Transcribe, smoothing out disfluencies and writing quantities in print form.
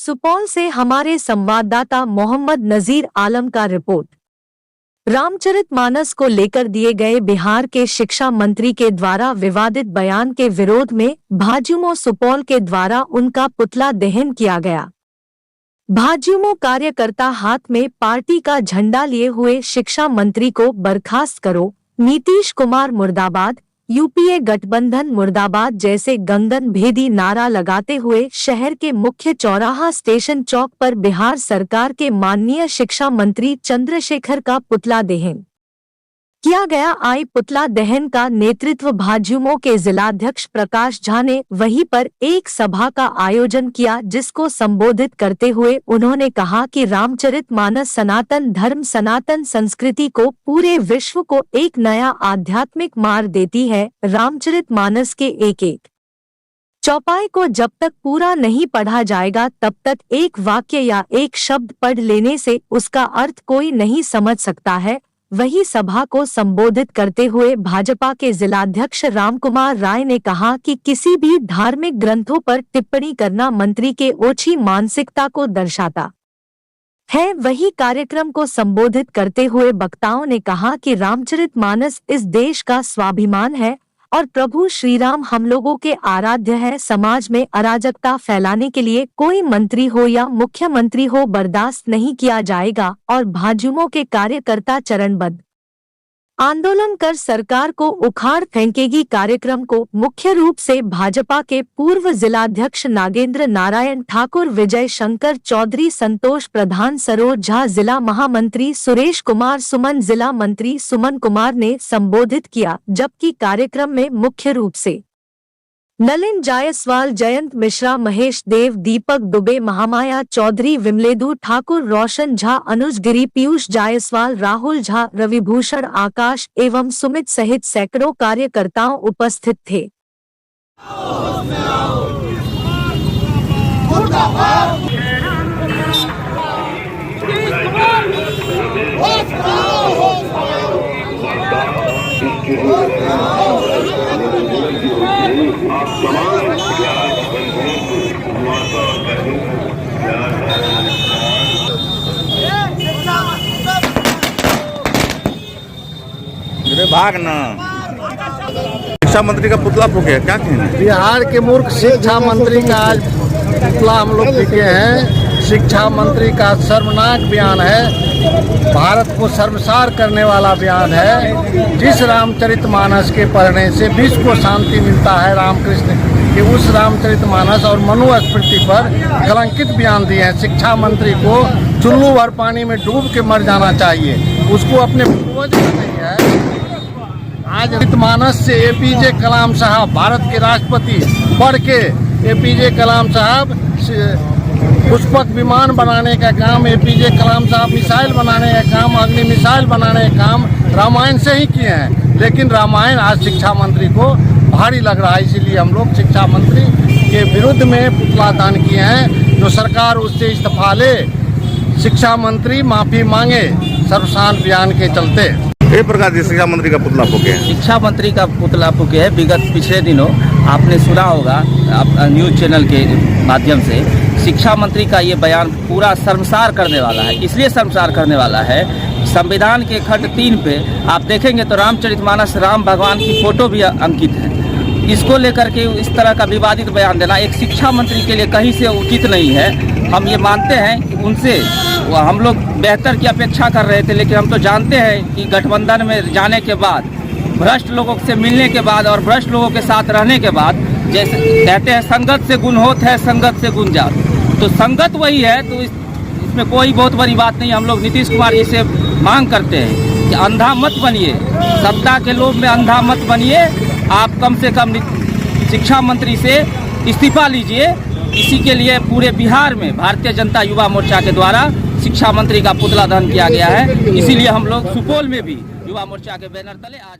सुपौल से हमारे संवाददाता मोहम्मद नजीर आलम का रिपोर्ट। रामचरितमानस को लेकर दिए गए बिहार के शिक्षा मंत्री के द्वारा विवादित बयान के विरोध में भाजयुमो सुपौल के द्वारा उनका पुतला दहन किया गया। भाजयुमो कार्यकर्ता हाथ में पार्टी का झंडा लिए हुए शिक्षा मंत्री को बर्खास्त करो, नीतीश कुमार मुर्दाबाद, यूपीए गठबंधन मुर्दाबाद जैसे गगन भेदी नारा लगाते हुए शहर के मुख्य चौराहा स्टेशन चौक पर बिहार सरकार के माननीय शिक्षा मंत्री चंद्रशेखर का पुतला दहन किया गया। आई पुतला दहन का नेतृत्व भाजयुमो के जिलाध्यक्ष प्रकाश झा ने वहीं पर एक सभा का आयोजन किया, जिसको संबोधित करते हुए उन्होंने कहा कि रामचरितमानस सनातन धर्म सनातन संस्कृति को पूरे विश्व को एक नया आध्यात्मिक मार्ग देती है। रामचरितमानस के एक एक चौपाई को जब तक पूरा नहीं पढ़ा जाएगा तब तक एक वाक्य या एक शब्द पढ़ लेने से उसका अर्थ कोई नहीं समझ सकता है। वही सभा को संबोधित करते हुए भाजपा के जिलाध्यक्ष रामकुमार राय ने कहा कि किसी भी धार्मिक ग्रंथों पर टिप्पणी करना मंत्री के ओछी मानसिकता को दर्शाता है। वही कार्यक्रम को संबोधित करते हुए वक्ताओं ने कहा कि रामचरितमानस इस देश का स्वाभिमान है और प्रभु श्री राम हम लोगों के आराध्य है। समाज में अराजकता फैलाने के लिए कोई मंत्री हो या मुख्यमंत्री हो बर्दाश्त नहीं किया जाएगा और भाजयुमो के कार्यकर्ता चरणबद्ध आंदोलन कर सरकार को उखाड़ फेंकेगी। कार्यक्रम को मुख्य रूप से भाजपा के पूर्व जिलाध्यक्ष नागेंद्र नारायण ठाकुर, विजय शंकर चौधरी, संतोष प्रधान, सरोज झा, जिला महामंत्री सुरेश कुमार सुमन, जिला मंत्री सुमन कुमार ने संबोधित किया। जबकि कार्यक्रम में मुख्य रूप से नलिन जायसवाल, जयंत मिश्रा, महेश देव, दीपक दुबे, महामाया चौधरी, विमलेदु ठाकुर, रोशन झा, अनुज गिरी, पीयूष जायसवाल, राहुल झा, रविभूषण, आकाश एवं सुमित सहित सैकड़ों कार्यकर्ताओं उपस्थित थे। भागना शिक्षा मंत्री का पुतला फूके, क्या कहना? बिहार के मूर्ख शिक्षा मंत्री का आज पुतला हम लोग फूके हैं। शिक्षा मंत्री का शर्मनाक बयान है, भारत को शर्मसार करने वाला बयान है। जिस रामचरितमानस के पढ़ने से विश्व को शांति मिलता है, रामकृष्ण के उस रामचरितमानस और मनुस्मृति पर कलंकित बयान दिए हैं। शिक्षा मंत्री को चुल्लू भर पानी में डूब के मर जाना चाहिए, उसको अपने पूर्वज का नहीं है। आज रामचरितमानस से एपीजे कलाम साहब भारत के राष्ट्रपति पढ़ के एपीजे कलाम साहब पुष्पक विमान बनाने का काम, एपीजे कलाम साहब मिसाइल बनाने का काम, अग्नि मिसाइल बनाने का काम रामायण से ही किए हैं। लेकिन रामायण आज शिक्षा मंत्री को भारी लग रहा है, इसीलिए हम लोग शिक्षा मंत्री के विरुद्ध में पुतला दान किए हैं। जो सरकार उससे इस्तीफा ले, शिक्षा मंत्री माफी मांगे सर्वशांत बयान के चलते। एक प्रकार से शिक्षा मंत्री का पुतला फूके हैं। शिक्षा मंत्री का पुतला फूके है। विगत पिछले दिनों आपने सुना होगा न्यूज चैनल के माध्यम से, शिक्षा मंत्री का ये बयान पूरा शर्मसार करने वाला है। इसलिए शर्मसार करने वाला है, संविधान के खंड 3 पे आप देखेंगे तो रामचरितमानस राम भगवान की फोटो भी अंकित है। इसको लेकर के इस तरह का विवादित बयान देना एक शिक्षा मंत्री के लिए कहीं से उचित नहीं है। हम ये मानते हैं कि उनसे हम लोग बेहतर की अपेक्षा कर रहे थे, लेकिन हम तो जानते हैं कि गठबंधन में जाने के बाद, भ्रष्ट लोगों से मिलने के बाद और भ्रष्ट लोगों के साथ रहने के बाद, जैसे कहते हैं संगत से गुण होत है, संगत से गुण जात, तो संगत वही है। तो इसमें कोई बहुत बड़ी बात नहीं। हम लोग नीतीश कुमार जी से मांग करते हैं कि अंधा मत बनिए, सत्ता के लोभ में अंधा मत बनिए। आप कम से कम शिक्षा मंत्री से इस्तीफा लीजिए। इसी के लिए पूरे बिहार में भारतीय जनता युवा मोर्चा के द्वारा शिक्षा मंत्री का पुतला दहन किया गया है। इसीलिए हम लोग सुपौल में भी युवा मोर्चा के बैनर तले आज